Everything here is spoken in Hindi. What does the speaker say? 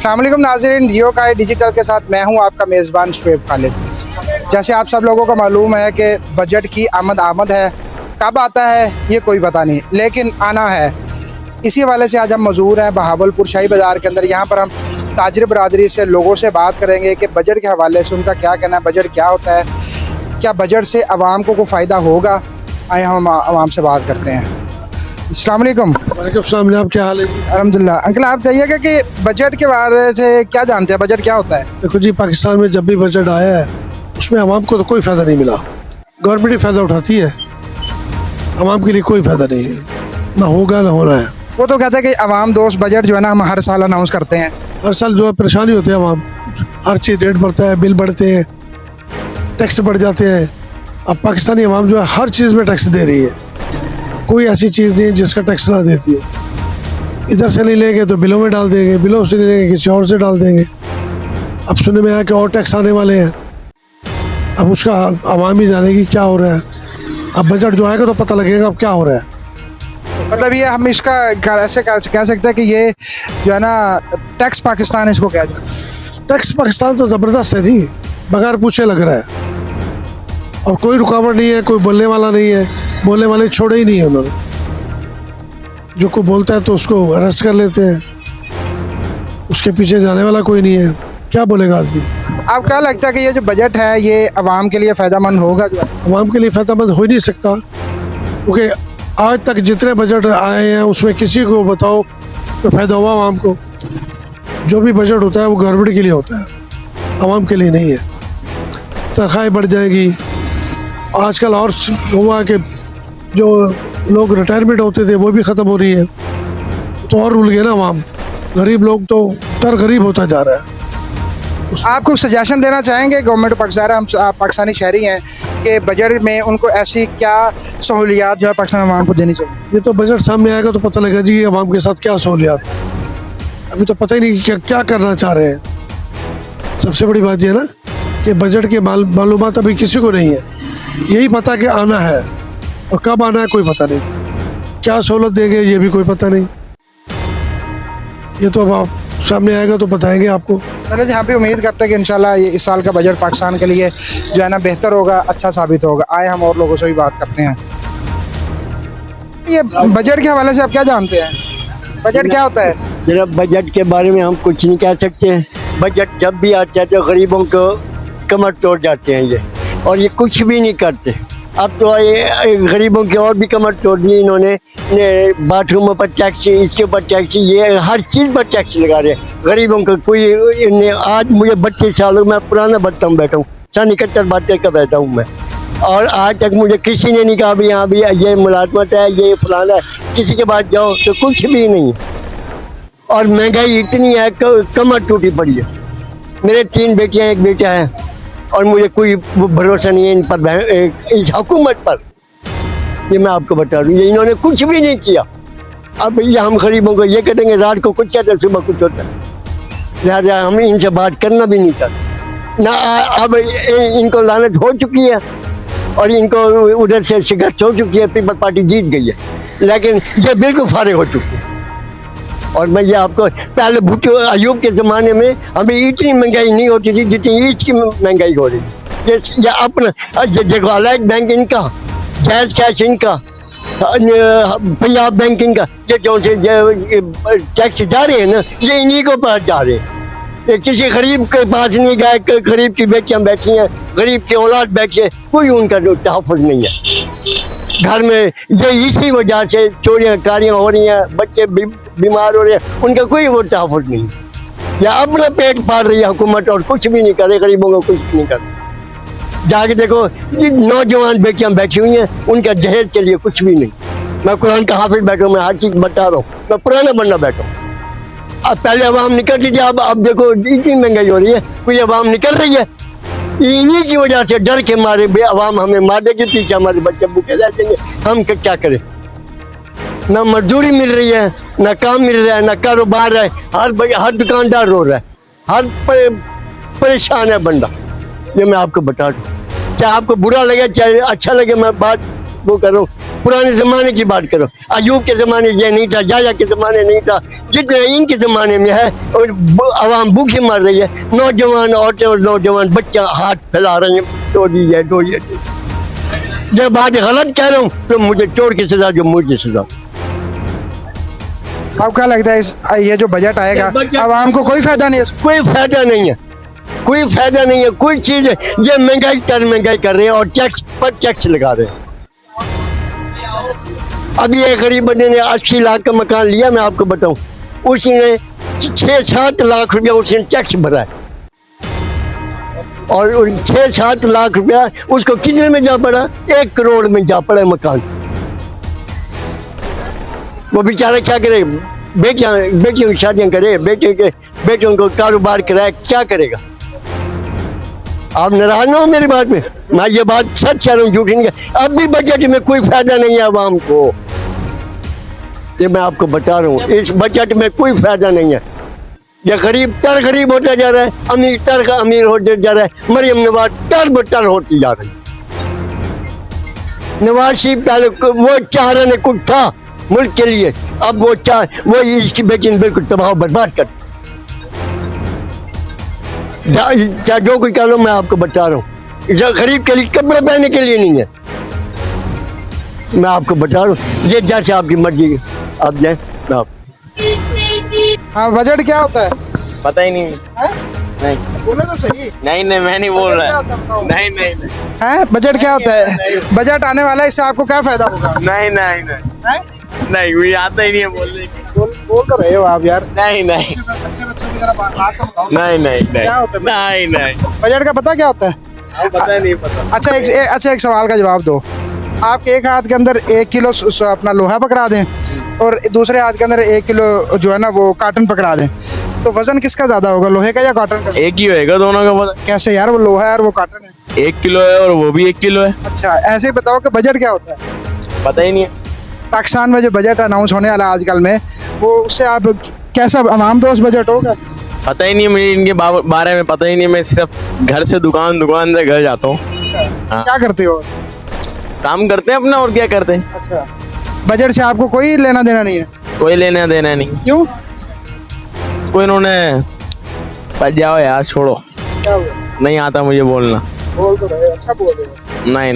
अस्सलाम वालेकुम नाज़रीन, जियो का डिजिटल के साथ मैं हूं आपका मेज़बान शुएब खालिद। जैसे आप सब लोगों को मालूम है कि बजट की आमद है, कब आता है ये कोई पता नहीं, लेकिन आना है। इसी हवाले से आज हम मौजूद हैं बहावलपुर शाही बाज़ार के अंदर। यहाँ पर हम ताजिर बरादरी से लोगों से बात करेंगे कि बजट के हवाले से उनका क्या कहना है, बजट क्या होता है, क्या बजट से आवाम को कोई फ़ायदा होगा। आए हम आवाम से बात करते हैं। अस्सलाम वालेकुम। वालेकुम सलाम, आप क्या हाल है जी? अल्हम्दुलिल्लाह। अंकल आप चाहिएगा कि बजट के बारे से क्या जानते हैं, बजट क्या होता है? देखो जी, पाकिस्तान में जब भी बजट आया है उसमें आवाम को तो कोई फ़ायदा नहीं मिला। गवर्नमेंट ही फ़ायदा उठाती है, आवाम के लिए कोई फ़ायदा नहीं है, ना होगा ना होना है। वो तो कहते हैं कि आवाम दोस्त बजट जो है ना हम हर साल अनाउंस करते हैं। हर साल जो है परेशानी होती है आवाम, हर चीज़ रेट बढ़ता है, बिल बढ़ते हैं, टैक्स बढ़ जाते हैं। अब पाकिस्तानी आवाम जो है हर चीज़ में टैक्स दे रही है, कोई ऐसी चीज़ नहीं है जिसका टैक्स ना देती है। इधर से नहीं लेंगे तो बिलों में डाल देंगे, बिलों से नहीं लेंगे किसी और से डाल देंगे। अब सुनने में आया कि और टैक्स आने वाले हैं, अब उसका आवाम ही जानेगी क्या हो रहा है। अब बजट जो आएगा तो पता लगेगा अब क्या हो रहा है। मतलब ये हम इसका ऐसे कह सकते हैं कि ये जो है ना टैक्स पाकिस्तान इसको कह दें। टैक्स पाकिस्तान तो ज़बरदस्त है जी, बगैर पूछे लग रहा है, और कोई रुकावट नहीं है, कोई बोलने वाला नहीं है, बोलने वाले छोड़े ही नहीं है उन्होंने। जो कोई बोलता है तो उसको अरेस्ट कर लेते हैं, उसके पीछे जाने वाला कोई नहीं है, क्या बोलेगा आदमी। आप क्या लगता है कि ये जो बजट है ये आवाम के लिए फ़ायदेमंद होगा? जो आवाम के लिए फ़ायदेमंद हो ही नहीं सकता, क्योंकि आज तक जितने बजट आए हैं उसमें किसी को बताओ तो फ़ायदा हुआ आवाम को। जो भी बजट होता है वो गवर्नमेंट के लिए होता है, आवाम के लिए नहीं है। तनख्वाहें बढ़ जाएगी। आजकल और हुआ कि जो लोग रिटायरमेंट होते थे वो भी ख़त्म हो रही है, तो और रुल गए ना आवाम। गरीब लोग तो तर गरीब होता जा रहा है। आप कुछ सजेशन देना चाहेंगे गवर्नमेंट पाकिस्तान, हम आप पाकिस्तानी शहरी हैं, कि बजट में उनको ऐसी क्या सहूलियात जो है पाकिस्तान आवाम को देनी चाहिए? ये तो बजट सामने आएगा तो पता लगेगा जी आवाम के साथ क्या सहूलियात है। अभी तो पता ही नहीं कि क्या करना चाह रहे हैं। सबसे बड़ी बात यह है ना कि बजट के मालूमात अभी किसी को नहीं है। यही पता कि आना है, और कब आना है कोई पता नहीं, क्या सहूलत देंगे ये भी कोई पता नहीं। ये तो अब आप सामने आएगा तो बताएंगे आपको। चलो जी, यहाँ पे उम्मीद करते हैं कि इंशाल्लाह ये इस साल का बजट पाकिस्तान के लिए जो है ना बेहतर होगा, अच्छा साबित होगा। आए हम और लोगों से भी बात करते हैं। ये बजट के हवाले से आप क्या जानते हैं, बजट क्या होता है? जरा बजट के बारे में हम कुछ नहीं कह सकते। बजट जब भी आता है तो गरीबों को कमर तोड़ जाते हैं ये, और ये कुछ भी नहीं करते। अब तो ये गरीबों की और भी कमर तोड़ दी इन्होंने। बाथरूमों पर टैक्स, इसके ऊपर टैक्स, ये हर चीज़ पर टैक्स लगा रहे हैं गरीबों को। कोई आज मुझे 32 सालों में पुराना बैठा हूँ, सन 71-72 का बैठा हूँ मैं, और आज तक मुझे किसी ने नहीं कहा भी हाँ भी ये मुलाजमत है, ये फलाना है। किसी के पास जाओ तो कुछ भी नहीं। और महंगाई इतनी है कि कमर टूटी पड़ी है। मेरे 3 बेटियां, 1 बेटा है, और मुझे कोई भरोसा नहीं है इन पर, इस हुकूमत पर। ये मैं आपको बता दूँ, ये इन्होंने कुछ भी नहीं किया। अब ये हम गरीबों को ये कहेंगे, रात को कुछ कहते हैं, सुबह कुछ होता है। लिहाजा हम इनसे बात करना भी नहीं चाहते ना। अब इनको लानत हो चुकी है, और इनको उधर से शिकस्त हो चुकी है। पीपल पार्टी जीत गई है, लेकिन ये बिल्कुल फारिग हो चुकी है। और मैं ये आपको, पहले भुट्टो अयूब के ज़माने में हमें इतनी महंगाई नहीं होती थी जितनी इसकी महंगाई हो रही है। ये अपना देखो, अलग बैंक इनका, जायज़ कैश इनका, पंजाब बैंक इनका, ये जो से टैक्स जा रहे हैं ना, ये इन्हीं को पास जा रहे हैं। ये किसी गरीब के पास नहीं गए। गरीब की बेटियाँ बैठी हैं, गरीब की औलाद बैठी है, कोई उनका तहफ़्फ़ुज़ नहीं है घर में। ये इसी वजह से चोरियाँ कारियाँ हो रही हैं, बच्चे बीमार हो रहे हैं, उनका कोई वो तहफ़्फ़ुज़ नहीं है। या अपना पेट पाल रही है हुकूमत, और कुछ भी नहीं करे, गरीबों को कुछ नहीं करे। जाके देखो, नौजवान बेटियाँ बैठी हुई हैं, उनका दहेज के लिए कुछ भी नहीं। मैं कुरान का हाफिज बैठा हूँ, मैं हर चीज़ बता रहा हूँ, मैं पुराना बंदा बैठा हूँ। अब पहले अवाम निकलती थी, अब देखो इतनी महंगाई हो रही है, कोई अवाम निकल रही है? इन्हीं की वजह से डर के मारे अवाम हमें मार देगी, पीछे हमारे बच्चे भूखे रह जाएंगे, हम क्या करें? ना मजदूरी मिल रही है, ना काम मिल रहा है, ना कारोबार है। हर दुकानदार रो रहा है, हर परेशान है बंदा। ये मैं आपको बता दूँ, चाहे आपको बुरा लगे चाहे अच्छा लगे, मैं बात वो करो, पुराने जमाने की बात करो। अयूब के जमाने ये नहीं था, याया के जमाने नहीं था, जितने इनके जमाने में है। और आवाम भूखी मर रही है, नौजवान औरतें और नौजवान बच्चा हाथ फैला रहे हैं, टोली है टोली है। जब बात गलत कह रहा हूँ तो मुझे चोर की सजा, जो मुझे सजा। आपको क्या लगता है ये जो बजट आएगा आवाम को कोई फायदा नहीं है? कोई फायदा नहीं है, कोई फायदा नहीं है, कोई चीज है। ये महंगाई कर महंगाई कर रहे हैं और टैक्स पर टैक्स लगा रहे हैं। अभी एक गरीब बंदे ने 80 लाख का मकान लिया, मैं आपको बताऊं, उसने 6-7 लाख रुपया उसने टैक्स भरा है। और 6-7 लाख रुपया उसको कितने में जा पड़ा? 1 करोड़ में जा पड़ा मकान। वो बेचारा क्या करे? बेटियों की शादियां करे, बेटियों को कारोबार कराए, क्या करेगा? आप नाराज ना हो मेरी बात में, मैं ये बात सच कह रहा हूँ, झूठ नहीं। अब भी बजट में कोई फायदा नहीं है आवाम को, ये मैं आपको बता रहा हूँ। इस बजट में कोई फायदा नहीं है। ये गरीब तर गरीब होता जा रहा है, अमीर तर का अमीर होता जा रहा है। मरियम नवाज तर बतर होती जा रही है। नवाज शरीफ पहले वो चाह रहे कुछ था मुल्क के लिए, अब वो इसकी बेटी ने बिल्कुल तबाह बर्बाद कर। चाहे जो कोई कह लो, मैं आपको बता रहा हूँ, गरीब के लिए कपड़े पहनने के लिए नहीं है। मैं आपको बता रहा हूँ, ये जैसे आपकी मर्जी, आप जाए। हाँ, बजट क्या होता है? पता ही नहीं है? नहीं बोले तो सही। नहीं मैं नहीं बोल रहा। नहीं है बजट क्या होता है? बजट आने वाला है, इससे आपको क्या फायदा होगा? नहीं कोई आता ही नहीं है बोलने की। बोल कर रहे हो आप यार। नहीं अच्छे बच्चों की जरा बात तो बताओ। नहीं क्या होता है? नहीं बजट का पता क्या होता है? पता नहीं पता। अच्छा एक सवाल का जवाब दो। आप एक हाथ के अंदर 1 किलो अपना लोहा पकड़ा दें और दूसरे हाथ के अंदर 1 किलो जो है ना वो काटन पकड़ा दें, तो वजन किसका ज्यादा होगा, लोहे का या काटन का? एक ही होएगा दोनों का वजन। कैसे यार? वो लोहा है और वो काटन है। 1 किलो है और वो भी 1 किलो है। अच्छा, ऐसे ही बताओ कि बजट क्या होता है? पता ही नहीं है। पाकिस्तान में जो बजट अनाउंस होने वाला है आजकल में, वो उससे आप कैसा अवाम दोस्त बजट होगा? पता ही नहीं है मुझे, इनके बारे में पता ही नहीं। मैं सिर्फ घर से दुकान से घर जाता हूँ। हाँ। क्या करते हो? काम करते हैं अपना, और क्या करते हैं। अच्छा, बजट से आपको कोई लेना देना नहीं है? कोई लेना देना नहीं। क्यों? कोई इन्होंने पर जाओ यार, छोड़ो। क्या हुआ? नहीं आता मुझे बोलना। बोल तो रहे, अच्छा बोल रहे हो। नहीं